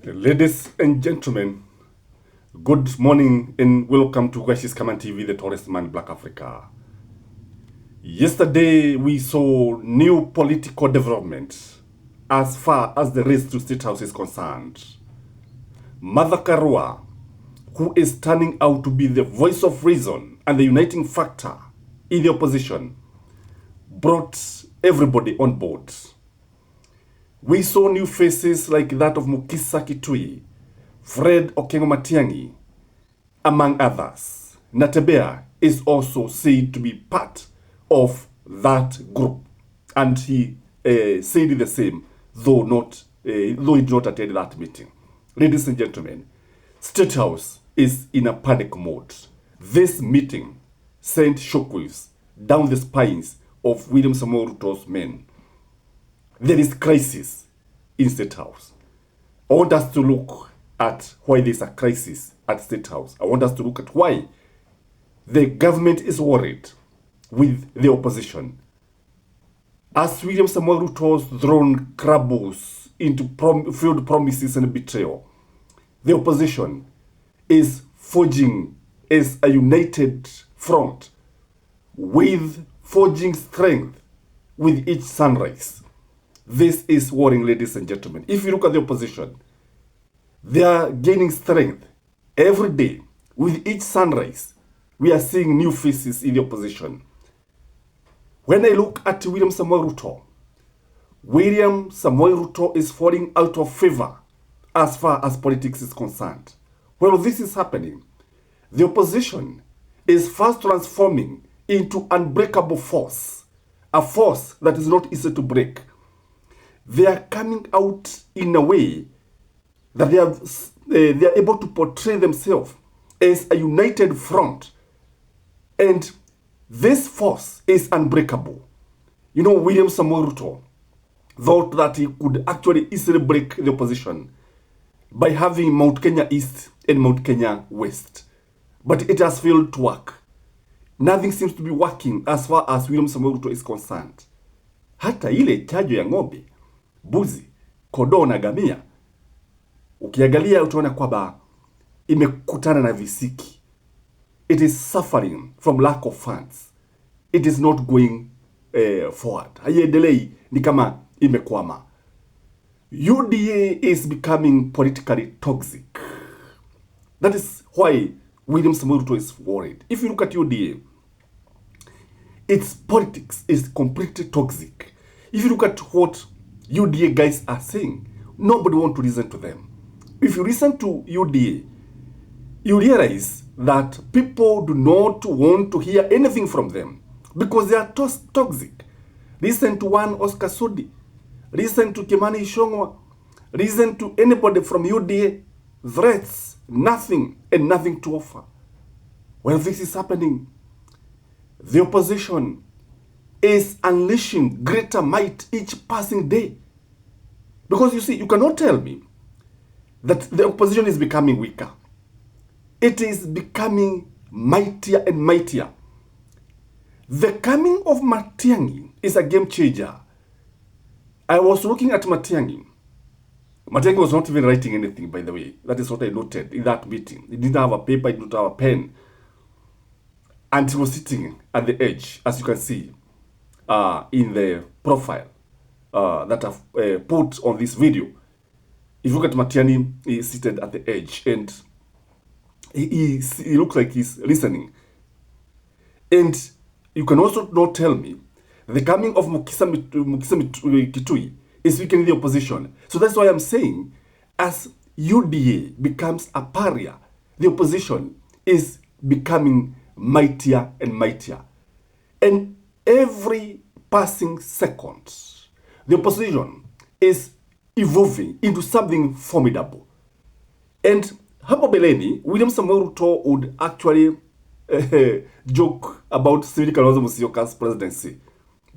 Ladies and gentlemen, good morning and welcome to Gachie Skyman TV, the tallest man in Black Africa. Yesterday, we saw new political development as far as the race to Statehouse is concerned. Mother Karua, who is turning out to be the voice of reason and the uniting factor in the opposition, brought everybody on board. We saw new faces like that of Mukisa Kitui, Fred Okengo MATIANG'I, among others. Natebea is also said to be part of that group, and he said the same, though he did not attend that meeting. Ladies and gentlemen, State House is in a panic mode. This meeting sent shockwaves down the spines of William Samoei Ruto's men. There is crisis in State House. I want us to look at why there's a crisis at State House. I want us to look at why the government is worried with the opposition. As William Samoei Ruto's thrown crumbles into failed promises and betrayal, the opposition is forging as a united front, with forging strength with each sunrise. This is worrying, ladies and gentlemen. If you look at the opposition, they are gaining strength every day. With each sunrise, we are seeing new faces in the opposition. When I look at William Samoei Ruto is falling out of favor as far as politics is concerned. Well, this is happening. The opposition is fast transforming into unbreakable force, a force that is not easy to break. They are coming out in a way that they are able to portray themselves as a united front. And this force is unbreakable. You know, William Samoei Ruto thought that he could actually easily break the opposition by having Mount Kenya East and Mount Kenya West. But it has failed to work. Nothing seems to be working as far as William Samoei Ruto is concerned. Hata ile chajo ya ng'ombe, buzi, kondoo na gamia, ukiangalia utaona kwamba imekutana na visiki. It is suffering from lack of funds. It is not going forward. Haiendelei, ni kama imekwama. UDA is becoming politically toxic. That is why William Samoei Ruto is worried. If you look at UDA, its politics is completely toxic. If you look at what UDA guys are saying, nobody wants to listen to them. If you listen to UDA, you realize that people do not want to hear anything from them because they are toxic. Listen to one Oscar Sudi. Listen to Kimani Ichung'wah. Listen to anybody from UDA. Threats, nothing and nothing to offer. Well, this is happening. The opposition is unleashing greater might each passing day. Because you see, you cannot tell me that the opposition is becoming weaker. It is becoming mightier and mightier. The coming of MATIANG'I is a game changer. I was looking at MATIANG'I. MATIANG'I was not even writing anything, by the way. That is what I noted in that meeting. He didn't have a paper, he didn't have a pen. And he was sitting at the edge, as you can see in the profile that I've put on this video. If you look at MATIANG'I, he is seated at the edge and he looks like he's listening. And you can also not tell me the coming of Mukisa Kitui is weakening the opposition. So that's why I'm saying, as UDA becomes a pariah, the opposition is becoming mightier and mightier. And every passing second, the opposition is evolving into something formidable. And hapo beleni, William Samoei Ruto would actually joke about Stephen Kalonzo's presidency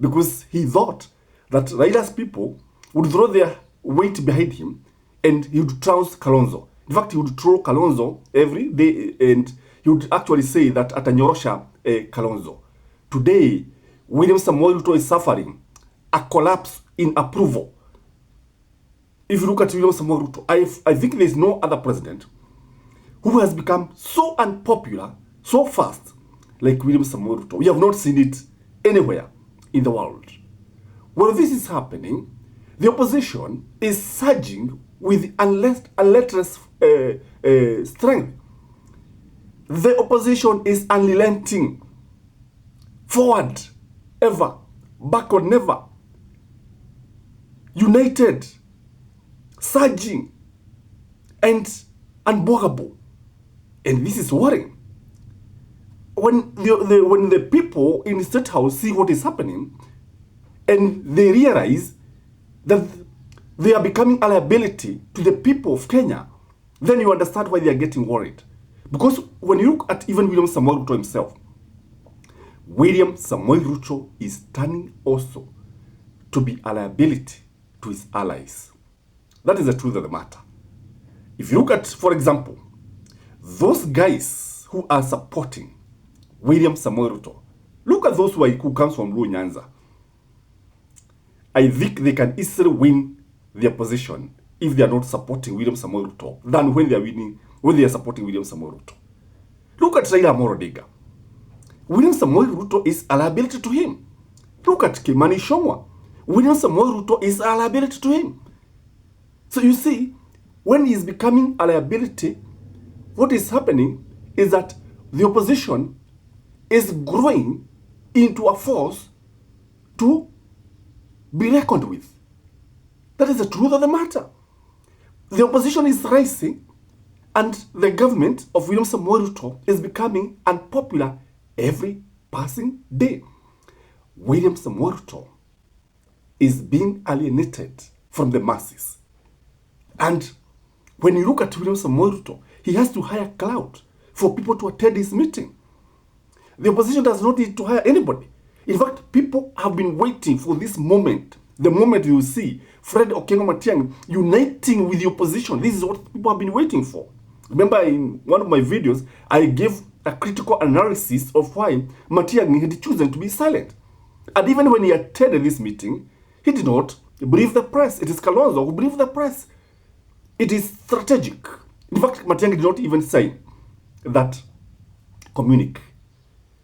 because he thought that Raila's people would throw their weight behind him and he would trounce Kalonzo. In fact, he would throw Kalonzo every day and he would actually say that atanyorosha Kalonzo. Today, William Samoei Ruto is suffering a collapse in approval. if you look at William Samoei Ruto, I think there's no other president who has become so unpopular so fast like William Samoei Ruto. We have not seen it anywhere in the world. While this is happening, the opposition is surging with unleashed strength. The opposition is unrelenting. Forward, ever. Backward, never. United, surging, and unblockable. And this is worrying. When the people in the Statehouse see what is happening, and they realize that they are becoming a liability to the people of Kenya, then you understand why they are getting worried. Because when you look at even William Samoei Ruto himself, William Samoei Ruto is turning also to be a liability to his allies. That is the truth of the matter. If you look at, for example, those guys who are supporting William Samoei Ruto, look at those who comes from Luo Nyanza. I think they can easily win their position if they are not supporting William Samoei Ruto than when they are supporting William Samoei Ruto. Look at Raila Amolo Odinga. William Samoei Ruto is a liability to him. Look at Kimani Ichung'wah. William Samoei Ruto is a liability to him. So you see, when he is becoming a liability, what is happening is that the opposition is growing into a force to be reckoned with. That is the truth of the matter. The opposition is rising, and the government of William Samoei Ruto is becoming unpopular every passing day. William Samoei Ruto is being alienated from the masses. And when you look at William Samoei Ruto, he has to hire a crowd for people to attend his meeting. The opposition does not need to hire anybody. In fact, people have been waiting for this moment. The moment you see Fred Okengo Matiang'i uniting with the opposition. This is what people have been waiting for. Remember, in one of my videos, I gave a critical analysis of why Matiang'i had chosen to be silent. And even when he attended this meeting, he did not brief the press. It is Kalonzo who briefed the press. It is strategic. In fact, Matiang'i did not even sign that communique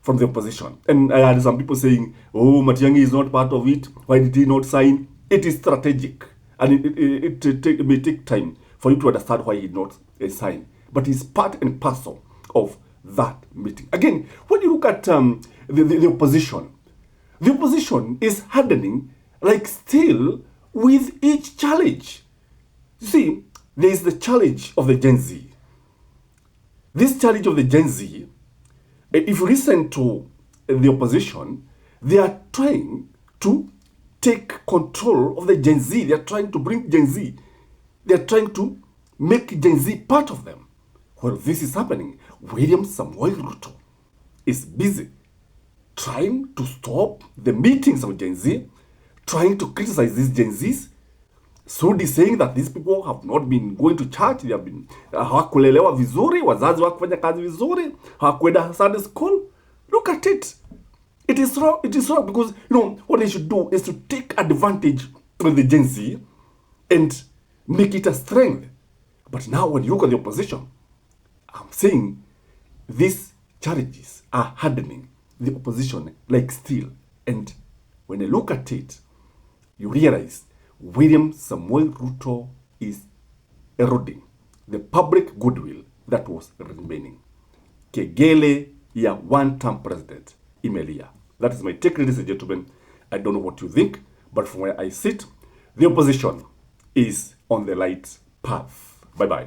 from the opposition. And I had some people saying, oh, Matiang'i is not part of it. Why did he not sign? It is strategic. And it may take time for you to understand why he did not sign. But it's part and parcel of that meeting. Again, when you look at the opposition is hardening like steel with each challenge. You see, there is the challenge of the Gen Z. This challenge of the Gen Z, if you listen to the opposition, they are trying to take control of the Gen Z. They are trying to bring Gen Z. They are trying to make Gen Z part of them. Well, this is happening. William Samoei Ruto is busy trying to stop the meetings of Gen Z, trying to criticize these Gen Zs. So he's saying that these people have not been going to church, they have been hawakulelewa vizuri, wazazi wakufanya kazi vizuri, hawakwenda Sunday school. Look at it. It is wrong because, what they should do is to take advantage of the Gen Z and make it a strength. But now when you look at the opposition, I'm saying these challenges are hardening the opposition like steel. And when I look at it, you realize William Samoei Ruto is eroding the public goodwill that was remaining. Kegele ya one-term president imelia. That is my take, ladies and gentlemen. I don't know what you think, but from where I sit, the opposition is on the right path. Bye-bye.